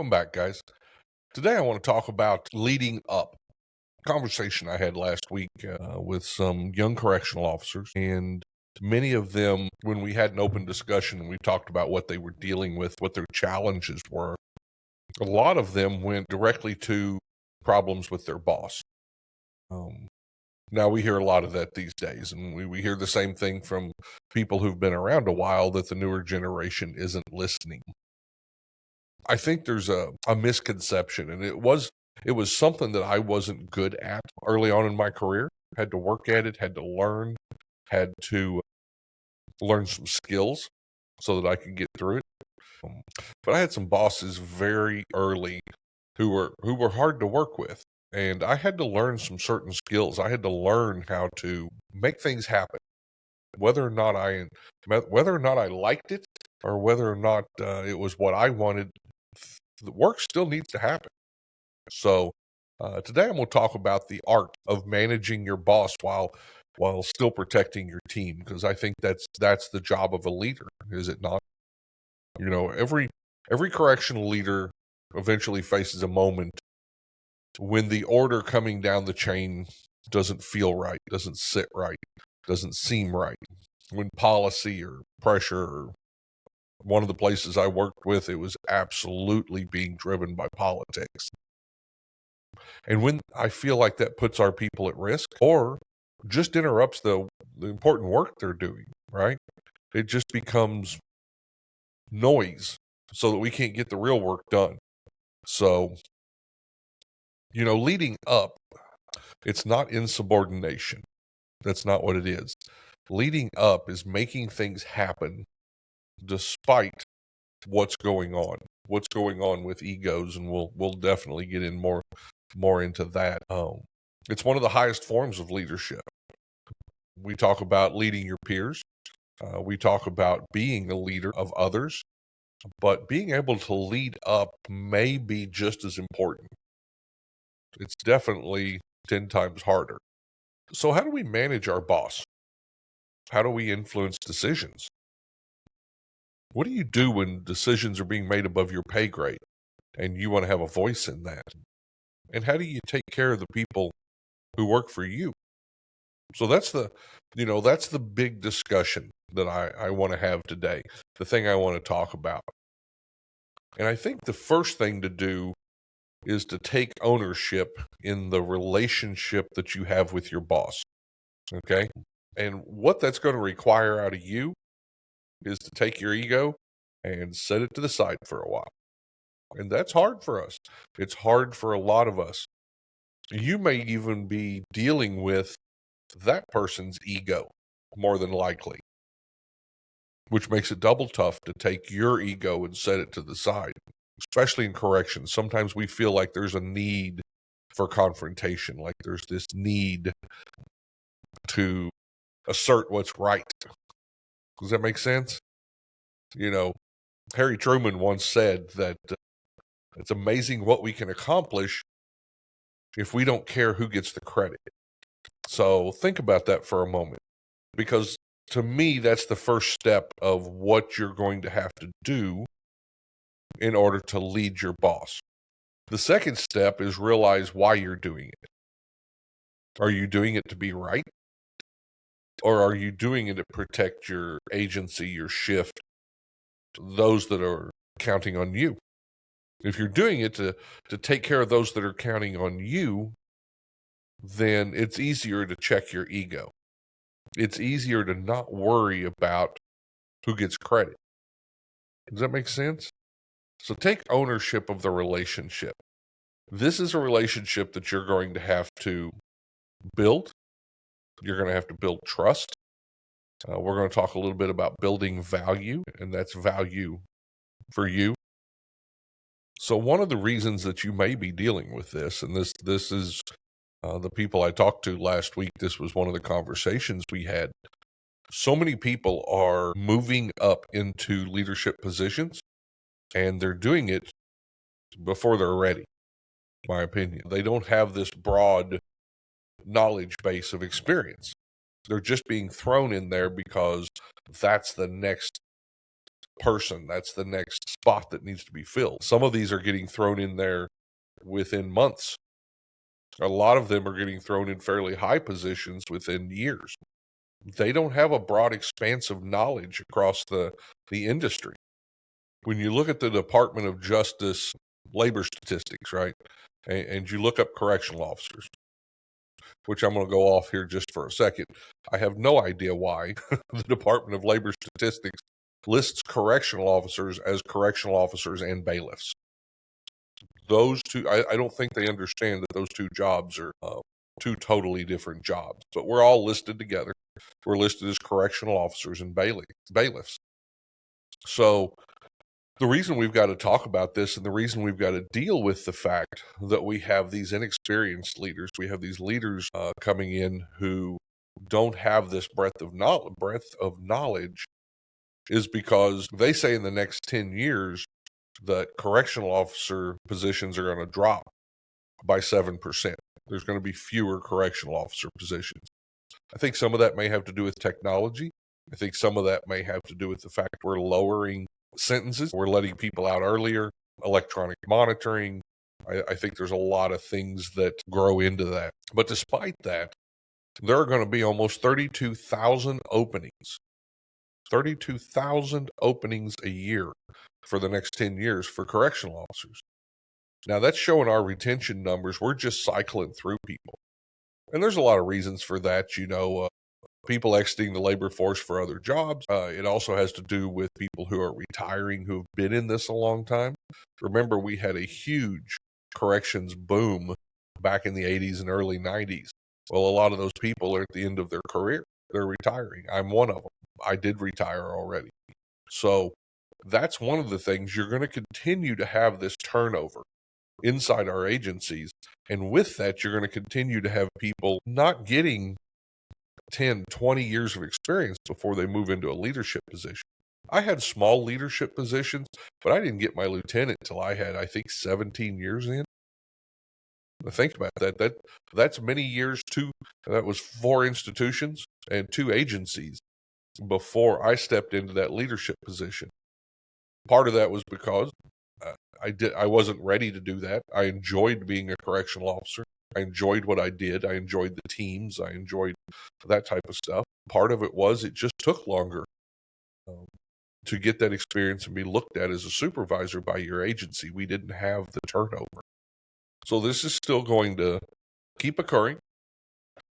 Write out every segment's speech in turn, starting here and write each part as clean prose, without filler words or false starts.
Welcome back, guys. Today I want to talk about leading up. Conversation I had last week with some young correctional officers, and many of them, when we had an open discussion and we talked about what they were dealing with, what their challenges were, a lot of them went directly to problems with their boss. Now we hear a lot of that these days, and we hear the same thing from people who've been around a while, that the newer generation isn't listening. I think there's a misconception, and it was something that I wasn't good at early on in my career. Had to work at it, had to learn some skills so that I could get through it. But I had some bosses very early who were hard to work with, and I had to learn some certain skills. I had to learn how to make things happen, whether or not I liked it or whether or not it was what I wanted. The work still needs to happen. So today I'm going to talk about the art of managing your boss while still protecting your team, because I think that's the job of a leader, is it not? You know, every correctional leader eventually faces a moment when the order coming down the chain doesn't feel right, doesn't sit right, doesn't seem right. When policy or pressure, or one of the places I worked with, it was absolutely being driven by politics. And when I feel like that puts our people at risk or just interrupts the important work they're doing, right? It just becomes noise so that we can't get the real work done. So, leading up, it's not insubordination. That's not what it is. Leading up is making things happen despite what's going on with egos, and we'll definitely get in more into that. It's one of the highest forms of leadership. We talk about leading your peers. We talk about being a leader of others, but being able to lead up may be just as important. It's definitely 10 times harder. So how do we manage our boss? How do we influence decisions? What do you do when decisions are being made above your pay grade and you want to have a voice in that? And how do you take care of the people who work for you? So that's the big discussion that I want to have today, the thing I want to talk about. And I think the first thing to do is to take ownership in the relationship that you have with your boss, okay? And what that's going to require out of you is to take your ego and set it to the side for a while. And that's hard for us. It's hard for a lot of us. You may even be dealing with that person's ego, more than likely, which makes it double tough to take your ego and set it to the side, especially in corrections. Sometimes we feel like there's a need for confrontation, like there's this need to assert what's right. Does that make sense? Harry Truman once said that it's amazing what we can accomplish if we don't care who gets the credit. So think about that for a moment, because to me, that's the first step of what you're going to have to do in order to lead your boss. The second step is realize why you're doing it. Are you doing it to be right? Or are you doing it to protect your agency, your shift, those that are counting on you? If you're doing it to take care of those that are counting on you, then it's easier to check your ego. It's easier to not worry about who gets credit. Does that make sense? So take ownership of the relationship. This is a relationship that you're going to have to build. You're going to have to build trust. We're going to talk a little bit about building value, and that's value for you. So one of the reasons that you may be dealing with this, and this is the people I talked to last week, this was one of the conversations we had. So many people are moving up into leadership positions, and they're doing it before they're ready, in my opinion. They don't have this broad knowledge base of experience. They're just being thrown in there because that's the next person. That's the next spot that needs to be filled. Some of these are getting thrown in there within months. A lot of them are getting thrown in fairly high positions within years. They don't have a broad expanse of knowledge across the industry. When you look at the Department of Justice labor statistics, right, and you look up correctional officers, which I'm going to go off here just for a second, I have no idea why the Department of Labor Statistics lists correctional officers as correctional officers and bailiffs. Those two, I don't think they understand that those two jobs are two totally different jobs, but we're all listed together. We're listed as correctional officers and bailiffs. So the reason we've got to talk about this and the reason we've got to deal with the fact that we have these inexperienced leaders, we have these leaders coming in who don't have this breadth of knowledge, is because they say in the next 10 years that correctional officer positions are going to drop by 7%. There's going to be fewer correctional officer positions. I think some of that may have to do with technology. I think some of that may have to do with the fact we're lowering sentences. We're letting people out earlier, electronic monitoring. I think there's a lot of things that grow into that. But despite that, there are going to be almost 32,000 openings. 32,000 openings a year for the next 10 years for correctional officers. Now, that's showing our retention numbers. We're just cycling through people. And there's a lot of reasons for that. People exiting the labor force for other jobs. It also has to do with people who are retiring who have been in this a long time. Remember, we had a huge corrections boom back in the 80s and early 90s. Well, a lot of those people are at the end of their career. They're retiring. I'm one of them. I did retire already. So that's one of the things. You're going to continue to have this turnover inside our agencies. And with that, you're going to continue to have people not getting 10, 20 years of experience before they move into a leadership position. I had small leadership positions, but I didn't get my lieutenant until I had, I think, 17 years in. Think about that. That's many years, too. That was 4 institutions and 2 agencies before I stepped into that leadership position. Part of that was because I wasn't ready to do that. I enjoyed being a correctional officer. I enjoyed what I did. I enjoyed the teams. I enjoyed that type of stuff. Part of it was it just took longer to get that experience and be looked at as a supervisor by your agency. We didn't have the turnover. So this is still going to keep occurring.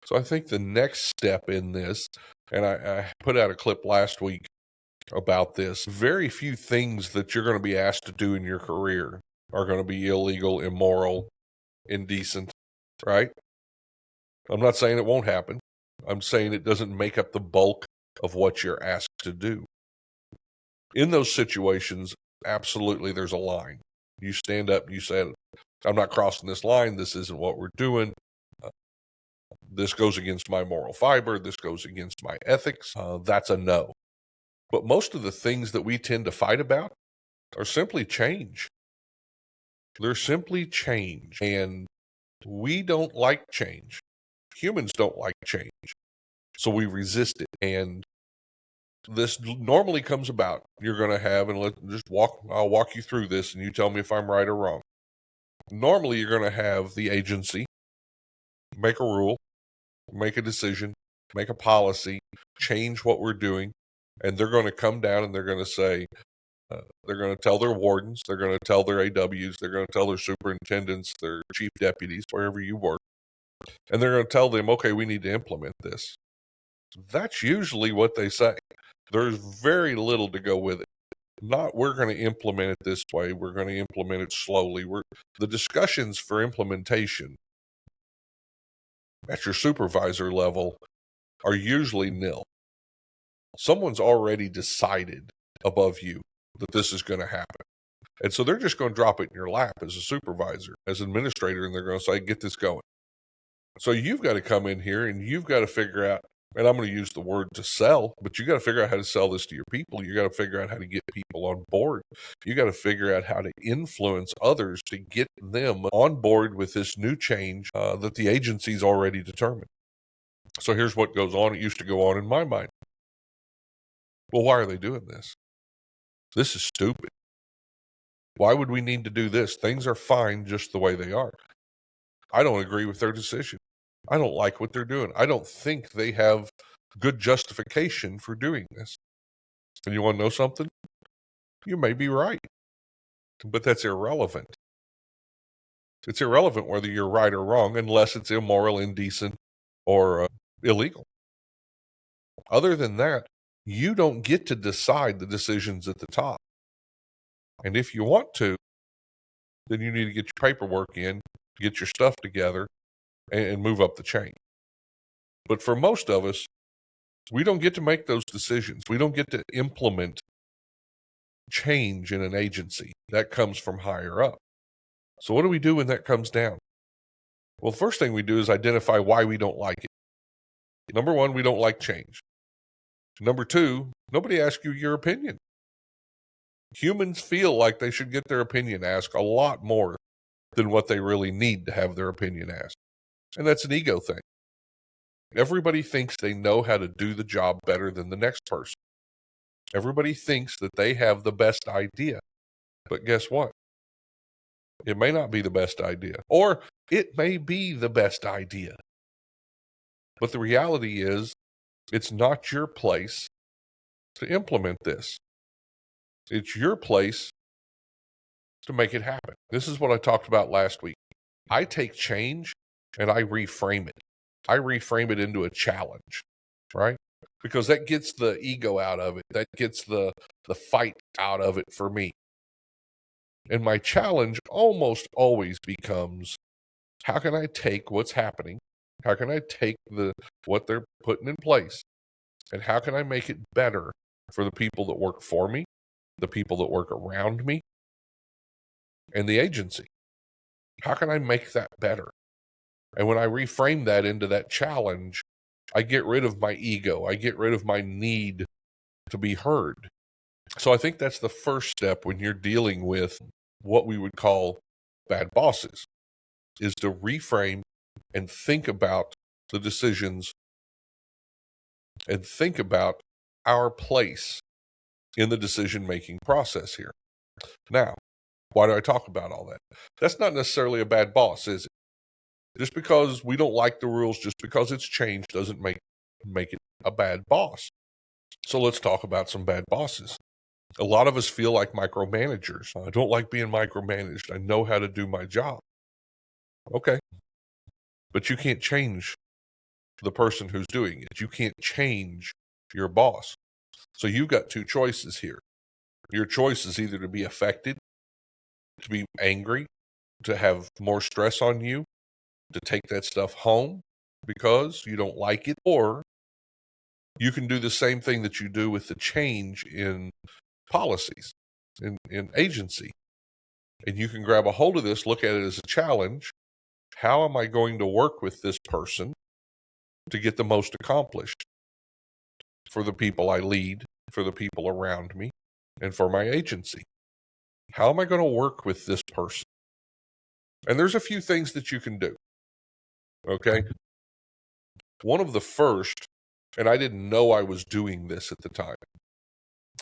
So I think the next step in this, and I put out a clip last week about this, very few things that you're going to be asked to do in your career are going to be illegal, immoral, indecent, right? I'm not saying it won't happen. I'm saying it doesn't make up the bulk of what you're asked to do. In those situations, absolutely there's a line. You stand up and you say, I'm not crossing this line. This isn't what we're doing. This goes against my moral fiber. This goes against my ethics. That's a no. But most of the things that we tend to fight about are simply change. They're simply change. And we don't like change. Humans don't like change. So we resist it. And this normally comes about. You're going to have, and I'll walk you through this and you tell me if I'm right or wrong. Normally, you're going to have the agency make a rule, make a decision, make a policy, change what we're doing, and they're going to come down and they're going to say, they're going to tell their wardens, they're going to tell their AWs, they're going to tell their superintendents, their chief deputies, wherever you work, and they're going to tell them, okay, we need to implement this. That's usually what they say. There's very little to go with it. Not, we're going to implement it this way. We're going to implement it slowly. The discussions for implementation at your supervisor level are usually nil. Someone's already decided above you that this is going to happen. And so they're just going to drop it in your lap as a supervisor, as an administrator, and they're going to say, get this going. So you've got to come in here and you've got to figure out, and I'm going to use the word to sell, but you got to figure out how to sell this to your people. You got to figure out how to get people on board. You got to figure out how to influence others to get them on board with this new change that the agency's already determined. So here's what goes on. It used to go on in my mind. Well, why are they doing this? This is stupid. Why would we need to do this? Things are fine just the way they are. I don't agree with their decision. I don't like what they're doing. I don't think they have good justification for doing this. And you want to know something? You may be right, but that's irrelevant. It's irrelevant whether you're right or wrong unless it's immoral, indecent, or illegal. Other than that, you don't get to decide the decisions at the top. And if you want to, then you need to get your paperwork in, get your stuff together, and move up the chain. But for most of us, we don't get to make those decisions. We don't get to implement change in an agency. That comes from higher up. So what do we do when that comes down? Well, the first thing we do is identify why we don't like it. Number one, we don't like change. Number two, nobody asks you your opinion. Humans feel like they should get their opinion asked a lot more than what they really need to have their opinion asked. And that's an ego thing. Everybody thinks they know how to do the job better than the next person. Everybody thinks that they have the best idea. But guess what? It may not be the best idea. Or it may be the best idea. But the reality is, it's not your place to implement this. It's your place to make it happen. This is what I talked about last week. I take change and I reframe it. I reframe it into a challenge, right? Because that gets the ego out of it. That gets the fight out of it for me. And my challenge almost always becomes, how can I take what's happening? How can I take what they're putting in place? And how can I make it better for the people that work for me, the people that work around me, and the agency? How can I make that better? And when I reframe that into that challenge, I get rid of my ego. I get rid of my need to be heard. So I think that's the first step when you're dealing with what we would call bad bosses, is to reframe and think about the decisions and think about our place in the decision-making process here. Now, why do I talk about all that? That's not necessarily a bad boss, is it? Just because we don't like the rules, just because it's changed, doesn't make it a bad boss. So let's talk about some bad bosses. A lot of us feel like micromanagers. I don't like being micromanaged. I know how to do my job. Okay. But you can't change the person who's doing it. You can't change your boss. So you've got two choices here. Your choice is either to be affected, to be angry, to have more stress on you, to take that stuff home because you don't like it, or you can do the same thing that you do with the change in policies, in agency. And you can grab a hold of this, look at it as a challenge. How am I going to work with this person to get the most accomplished for the people I lead, for the people around me, and for my agency? How am I going to work with this person? And there's a few things that you can do. Okay. One of the first, and I didn't know I was doing this at the time,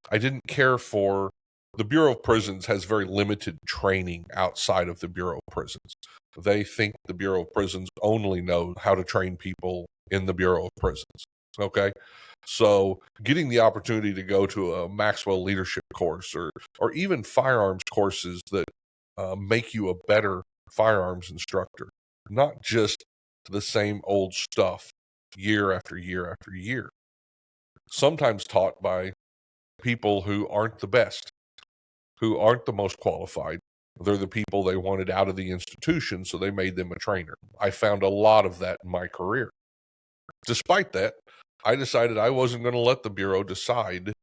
I didn't care for, the Bureau of Prisons has very limited training outside of the Bureau of Prisons. They think the Bureau of Prisons only know how to train people in the Bureau of Prisons. Okay. So getting the opportunity to go to a Maxwell leadership course or even firearms courses that make you a better firearms instructor, not just the same old stuff year after year after year, sometimes taught by people who aren't the best, who aren't the most qualified. They're the people they wanted out of the institution, so they made them a trainer. I found a lot of that in my career. Despite that, I decided I wasn't going to let the Bureau decide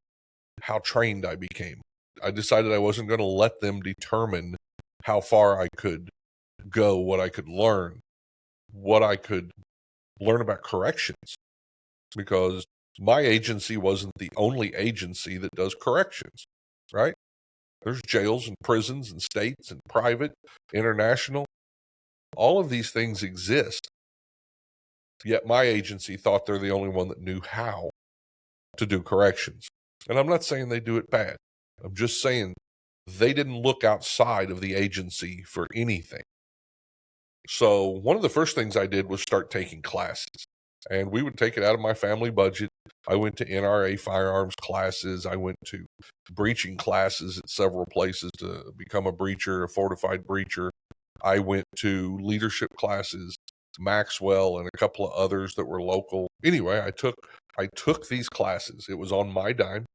how trained I became. I decided I wasn't going to let them determine how far I could go, what I could learn, what I could learn about corrections, because my agency wasn't the only agency that does corrections, right? There's jails and prisons and states and private, international. All of these things exist. Yet my agency thought they're the only one that knew how to do corrections. And I'm not saying they do it bad. I'm just saying they didn't look outside of the agency for anything. So one of the first things I did was start taking classes, and we would take it out of my family budget. I went to NRA firearms classes. I went to breaching classes at several places to become a breacher, a fortified breacher. I went to leadership classes, Maxwell, and a couple of others that were local. Anyway, I took these classes. It was on my dime.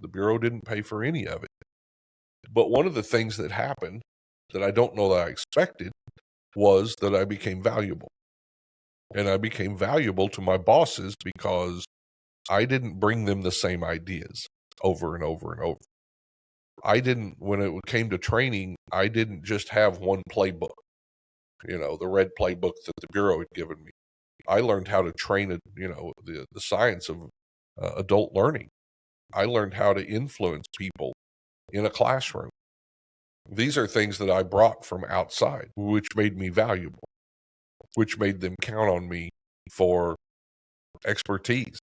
The Bureau didn't pay for any of it. But one of the things that happened that I don't know that I expected was that I became valuable. And I became valuable to my bosses because I didn't bring them the same ideas over and over and over. When it came to training, I didn't just have one playbook, the red playbook that the Bureau had given me. I learned how to train, the science of adult learning. I learned how to influence people in a classroom. These are things that I brought from outside, which made me valuable, which made them count on me for expertise,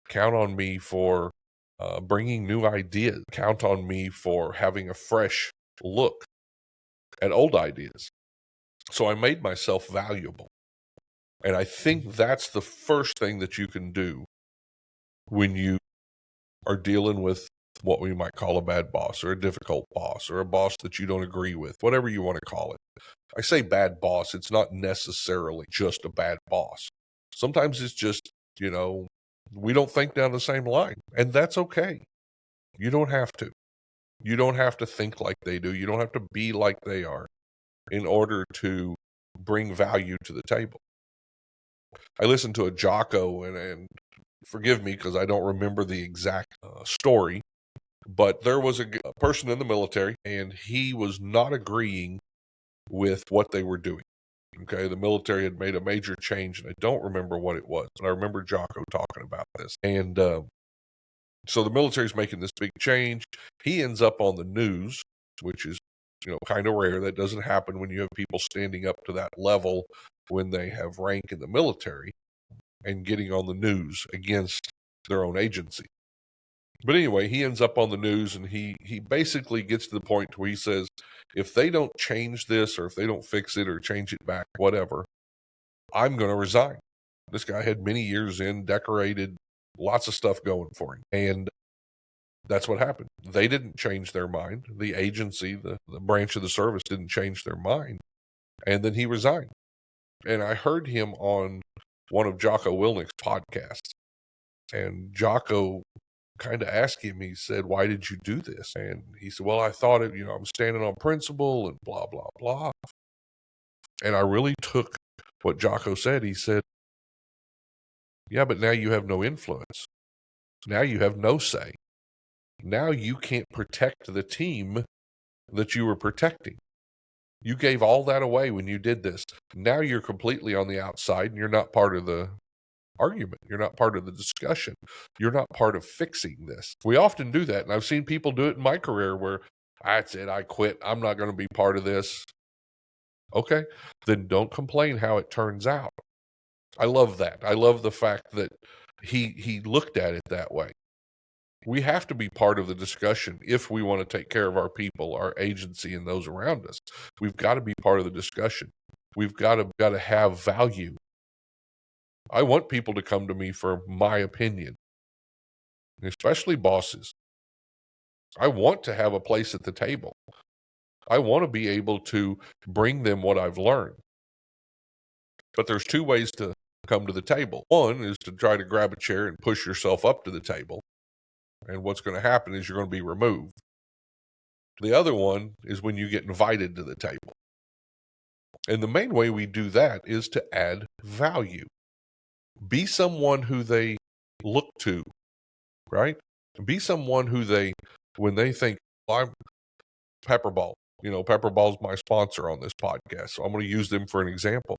count on me for bringing new ideas, count on me for having a fresh look at old ideas. So I made myself valuable. And I think that's the first thing that you can do when you are dealing with what we might call a bad boss or a difficult boss or a boss that you don't agree with, whatever you want to call it. I say bad boss, it's not necessarily just a bad boss. Sometimes it's just, we don't think down the same line, and that's okay. You don't have to. You don't have to think like they do. You don't have to be like they are in order to bring value to the table. I listened to a Jocko, and forgive me because I don't remember the exact story, but there was a person in the military, and he was not agreeing with what they were doing. Okay, the military had made a major change, and I don't remember what it was, but I remember Jocko talking about this. And so the military's making this big change. He ends up on the news, which is, kind of rare. That doesn't happen when you have people standing up to that level when they have rank in the military and getting on the news against their own agency. But anyway, he ends up on the news, and he basically gets to the point where he says, if they don't change this, or if they don't fix it or change it back, whatever, I'm going to resign. This guy had many years in, decorated, lots of stuff going for him. And that's what happened. They didn't change their mind. The agency, the branch of the service didn't change their mind. And then he resigned. And I heard him on one of Jocko Willnick's podcasts. And Jocko kind of asked him, he said, why did you do this? And he said, well, I thought I'm standing on principle and blah, blah, blah. And I really took what Jocko said. He said, yeah, but now you have no influence. Now you have no say. Now you can't protect the team that you were protecting. You gave all that away when you did this. Now you're completely on the outside, and you're not part of the argument. You're not part of the discussion. You're not part of fixing this. We often do that, and I've seen people do it in my career where, that's it, I quit. I'm not going to be part of this. Okay, then don't complain how it turns out. I love that. I love the fact that he looked at it that way. We have to be part of the discussion if we want to take care of our people, our agency, and those around us. We've got to be part of the discussion. We've got to have value. I want people to come to me for my opinion, especially bosses. I want to have a place at the table. I want to be able to bring them what I've learned. But there's two ways to come to the table. One is to try to grab a chair and push yourself up to the table. And what's going to happen is you're going to be removed. The other one is when you get invited to the table. And the main way we do that is to add value. Be someone who they look to, right? Be someone who when they think, well, I'm Pepperball. Pepperball's my sponsor on this podcast, so I'm going to use them for an example.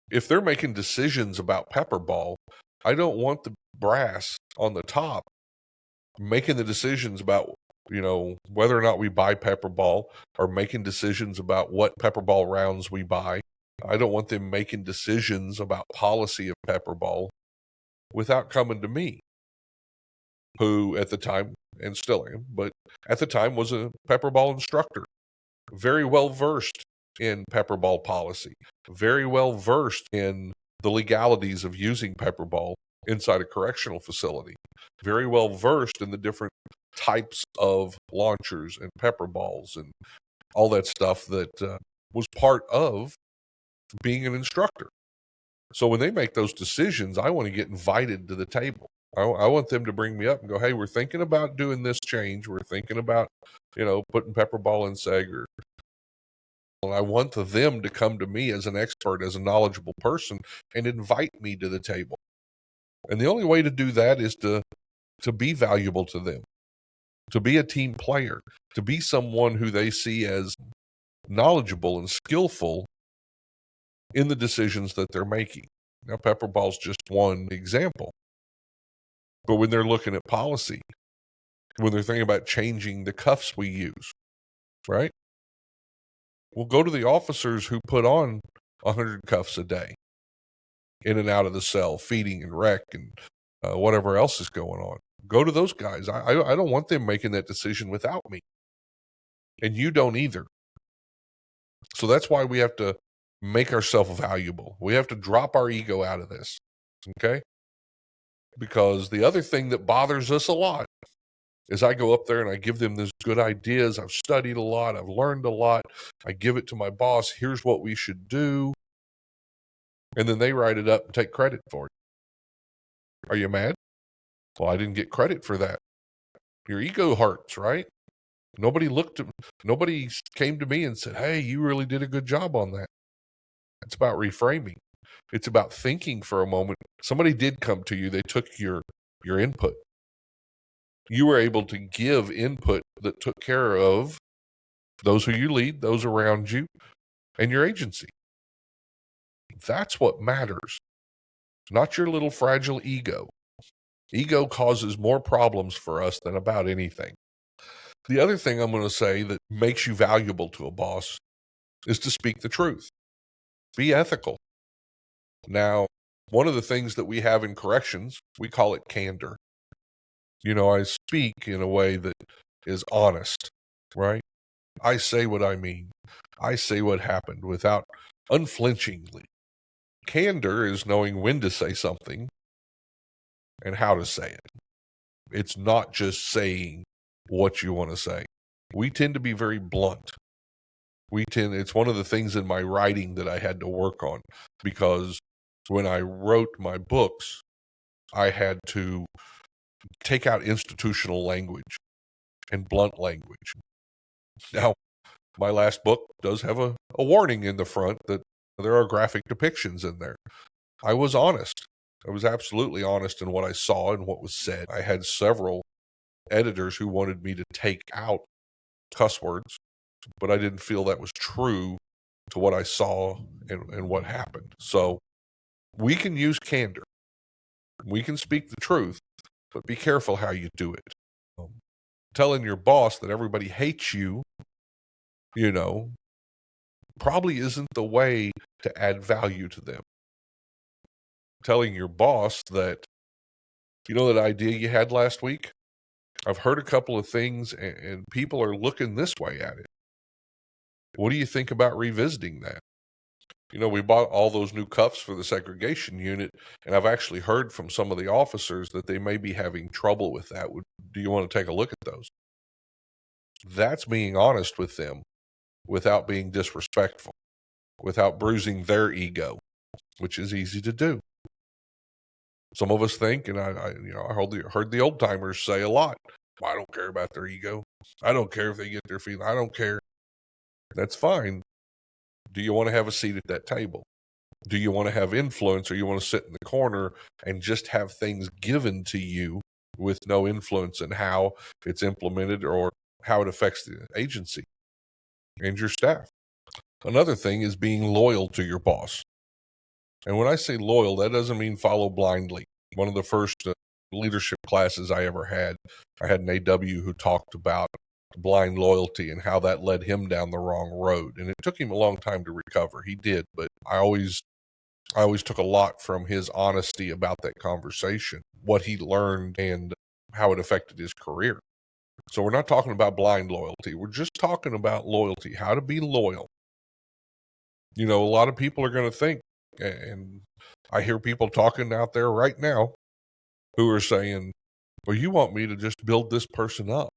If they're making decisions about Pepperball, I don't want the brass on the top making the decisions about, whether or not we buy Pepperball, or making decisions about what Pepperball rounds we buy. I don't want them making decisions about policy of Pepperball without coming to me, who at the time and still am, but at the time was a pepperball instructor, very well versed in pepperball policy, very well versed in the legalities of using pepperball inside a correctional facility, very well versed in the different types of launchers and pepperballs and all that stuff that was part of being an instructor. So when they make those decisions, I want to get invited to the table. I want them to bring me up and go, hey, we're thinking about doing this change. We're thinking about, putting pepperball in seg. And I want them to come to me as an expert, as a knowledgeable person, and invite me to the table. And the only way to do that is to be valuable to them, to be a team player, to be someone who they see as knowledgeable and skillful in the decisions that they're making. Now, pepperball's just one example. But when they're looking at policy, when they're thinking about changing the cuffs we use, right? We'll go to the officers who put on 100 cuffs a day in and out of the cell, feeding and rec and whatever else is going on. Go to those guys. I don't want them making that decision without me. And you don't either. So that's why we have to make ourselves valuable. We have to drop our ego out of this, okay? Because the other thing that bothers us a lot is I go up there and I give them these good ideas. I've studied a lot. I've learned a lot. I give it to my boss. Here's what we should do. And then they write it up and take credit for it. Are you mad? Well, I didn't get credit for that. Your ego hurts, right? Nobody came to me and said, hey, you really did a good job on that. It's about reframing. It's about thinking for a moment. Somebody did come to you. They took your input. You were able to give input that took care of those who you lead, those around you, and your agency. That's what matters, not your little fragile ego. Ego causes more problems for us than about anything. The other thing I'm going to say that makes you valuable to a boss is to speak the truth. Be ethical. Now, one of the things that we have in corrections, we call it candor. I speak in a way that is honest, right? I say what I mean. I say what happened without unflinchingly. Candor is knowing when to say something and how to say it. It's not just saying what you want to say. We tend to be very blunt. It's one of the things in my writing that I had to work on, because when I wrote my books, I had to take out institutional language and blunt language. Now, my last book does have a warning in the front that there are graphic depictions in there. I was honest. I was absolutely honest in what I saw and what was said. I had several editors who wanted me to take out cuss words, but I didn't feel that was true to what I saw and what happened. So we can use candor. We can speak the truth, but be careful how you do it. Telling your boss that everybody hates you, probably isn't the way to add value to them. Telling your boss that, that idea you had last week, I've heard a couple of things and people are looking this way at it. What do you think about revisiting that? We bought all those new cuffs for the segregation unit, and I've actually heard from some of the officers that they may be having trouble with that. Do you want to take a look at those? That's being honest with them without being disrespectful, without bruising their ego, which is easy to do. Some of us think, and I heard the old timers say a lot, I don't care about their ego. I don't care if they get their feeling. I don't care. That's fine. Do you want to have a seat at that table? Do you want to have influence, or you want to sit in the corner and just have things given to you with no influence in how it's implemented or how it affects the agency and your staff? Another thing is being loyal to your boss. And when I say loyal, that doesn't mean follow blindly. One of the first leadership classes I ever had, I had an AW who talked about blind loyalty and how that led him down the wrong road. And it took him a long time to recover. He did, but I always took a lot from his honesty about that conversation, what he learned and how it affected his career. So we're not talking about blind loyalty. We're just talking about loyalty, how to be loyal. You know, a lot of people are going to think, and I hear people talking out there right now who are saying, well, you want me to just build this person up.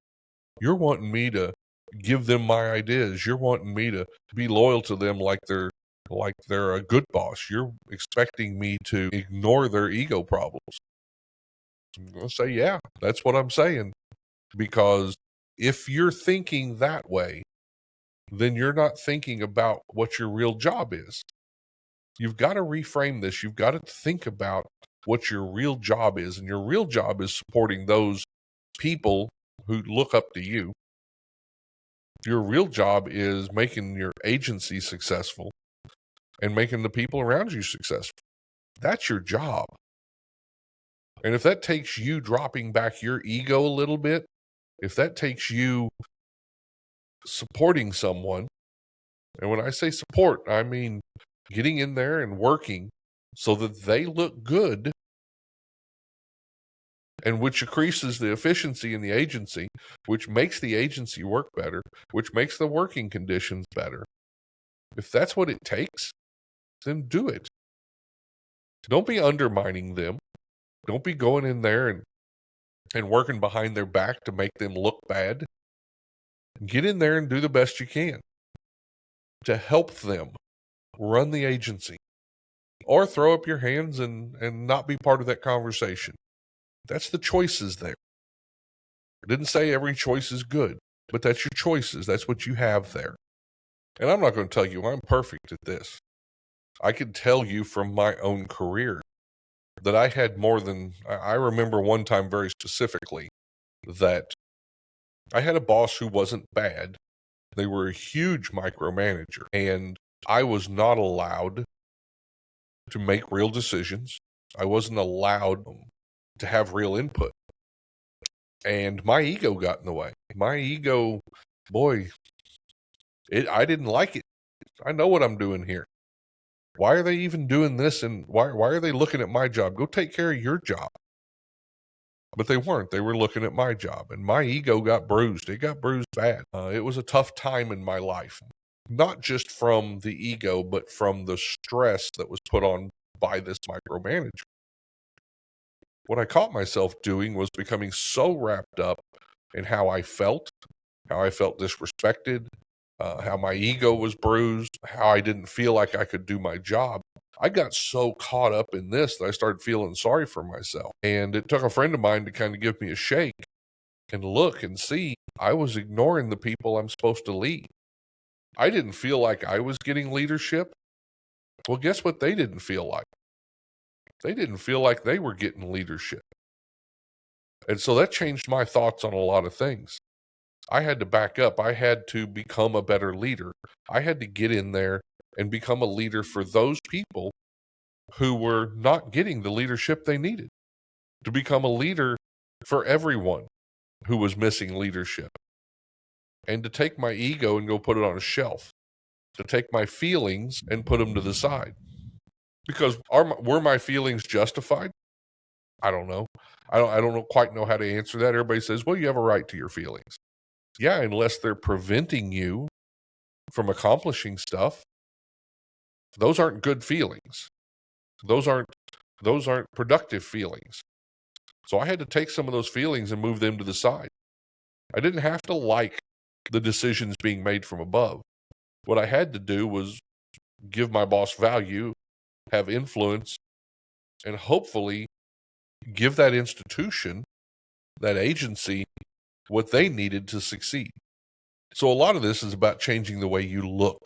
You're wanting me to give them my ideas. You're wanting me to be loyal to them like they're a good boss. You're expecting me to ignore their ego problems. I'm going to say, yeah, that's what I'm saying. Because if you're thinking that way, then you're not thinking about what your real job is. You've got to reframe this. You've got to think about what your real job is. And your real job is supporting those people who look up to you. Your real job is making your agency successful and making the people around you successful. That's your job. And if that takes you dropping back your ego a little bit, if that takes you supporting someone, and when I say support, I mean getting in there and working so that they look good, and which increases the efficiency in the agency, which makes the agency work better, which makes the working conditions better. If that's what it takes, then do it. Don't be undermining them. Don't be going in there and working behind their back to make them look bad. Get in there and do the best you can to help them run the agency. Or throw up your hands and not be part of that conversation. That's the choices there. I didn't say every choice is good, but that's your choices. That's what you have there. And I'm not going to tell you I'm perfect at this. I can tell you from my own career that I had more than, I remember one time very specifically that I had a boss who wasn't bad. They were a huge micromanager, and I was not allowed to make real decisions. I wasn't allowed to have real input. And my ego got in the way. My ego, boy, I didn't like it. I know what I'm doing here. Why are they even doing this? And why are they looking at my job? Go take care of your job. But they weren't. They were looking at my job. And my ego got bruised. It got bruised bad. It was a tough time in my life. Not just from the ego, but from the stress that was put on by this micromanager. What I caught myself doing was becoming so wrapped up in how I felt disrespected, how my ego was bruised, how I didn't feel like I could do my job. I got so caught up in this that I started feeling sorry for myself. And it took a friend of mine to kind of give me a shake and look and see I was ignoring the people I'm supposed to lead. I didn't feel like I was getting leadership. Well, guess what they didn't feel like? They didn't feel like they were getting leadership. And so that changed my thoughts on a lot of things. I had to back up. I had to become a better leader. I had to get in there and become a leader for those people who were not getting the leadership they needed, to become a leader for everyone who was missing leadership, and to take my ego and go put it on a shelf, to take my feelings and put them to the side. Because were my feelings justified? I don't know. I don't quite know how to answer that. Everybody says, well, you have a right to your feelings. Yeah, unless they're preventing you from accomplishing stuff. Those aren't good feelings. Those aren't productive feelings. So I had to take some of those feelings and move them to the side. I didn't have to like the decisions being made from above. What I had to do was give my boss value, have influence, and hopefully give that institution, that agency, what they needed to succeed. So a lot of this is about changing the way you look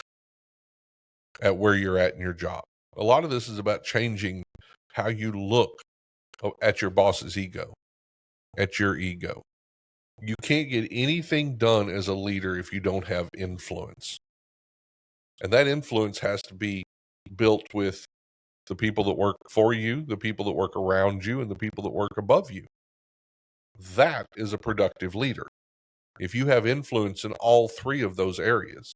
at where you're at in your job. A lot of this is about changing how you look at your boss's ego, at your ego. You can't get anything done as a leader if you don't have influence. And that influence has to be built with the people that work for you, the people that work around you, and the people that work above you. That is a productive leader. If you have influence in all three of those areas.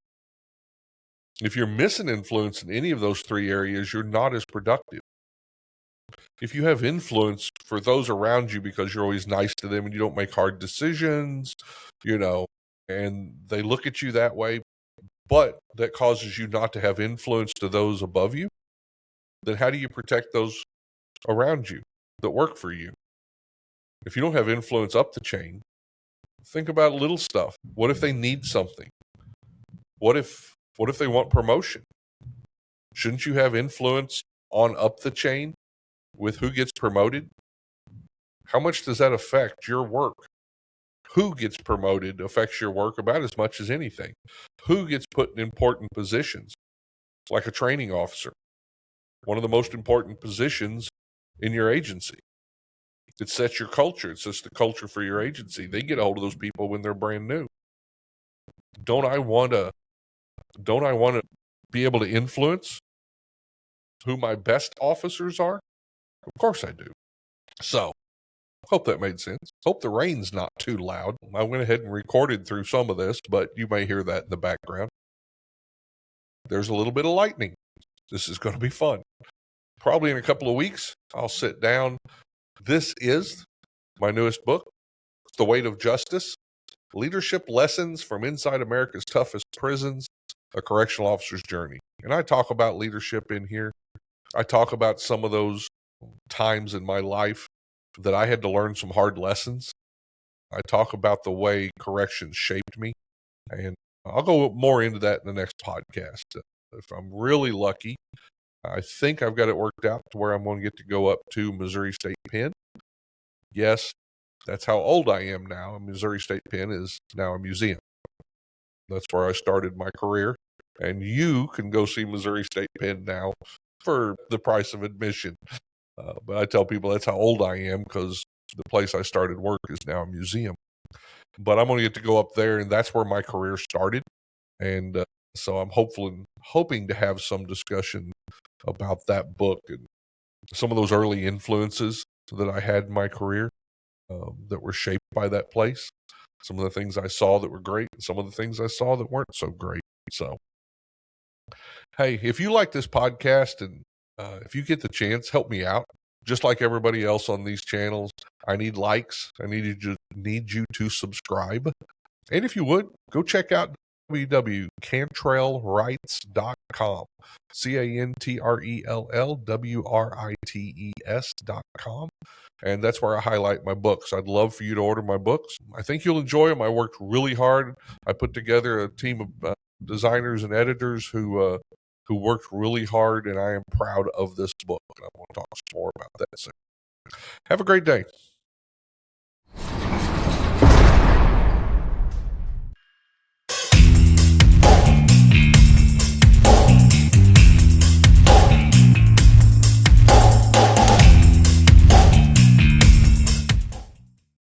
If you're missing influence in any of those three areas, you're not as productive. If you have influence for those around you because you're always nice to them and you don't make hard decisions, and they look at you that way, but that causes you not to have influence to those above you, then how do you protect those around you that work for you? If you don't have influence up the chain, think about little stuff. What if they need something? What if they want promotion? Shouldn't you have influence on up the chain with who gets promoted? How much does that affect your work? Who gets promoted affects your work about as much as anything. Who gets put in important positions, like a training officer, one of the most important positions in your agency. It sets your culture. It sets the culture for your agency. They get a hold of those people when they're brand new. Don't I want to be able to influence who my best officers are? Of course I do. So, hope that made sense. Hope the rain's not too loud. I went ahead and recorded through some of this, but you may hear that in the background. There's a little bit of lightning. This is going to be fun. Probably in a couple of weeks, I'll sit down. This is my newest book. It's The Weight of Justice, Leadership Lessons from Inside America's Toughest Prisons, A Correctional Officer's Journey. And I talk about leadership in here. I talk about some of those times in my life that I had to learn some hard lessons. I talk about the way corrections shaped me. And I'll go more into that in the next podcast. If I'm really lucky, I think I've got it worked out to where I'm going to get to go up to Missouri State Pen. Yes, that's how old I am now. Missouri State Pen is now a museum. That's where I started my career. And you can go see Missouri State Pen now for the price of admission. But I tell people that's how old I am because the place I started work is now a museum. But I'm going to get to go up there, and that's where my career started. And so I'm hoping to have some discussion about that book and some of those early influences that I had in my career that were shaped by that place. Some of the things I saw that were great, and some of the things I saw that weren't so great. So, hey, if you like this podcast and if you get the chance, help me out. Just like everybody else on these channels, I need likes. I need you to subscribe. And if you would, go check out www.cantrellwrites.com. CANTRELLWRITES.com. And that's where I highlight my books. I'd love for you to order my books. I think you'll enjoy them. I worked really hard. I put together a team of designers and editors who worked really hard, and I am proud of this book. And I want to talk some more about that soon. Have a great day.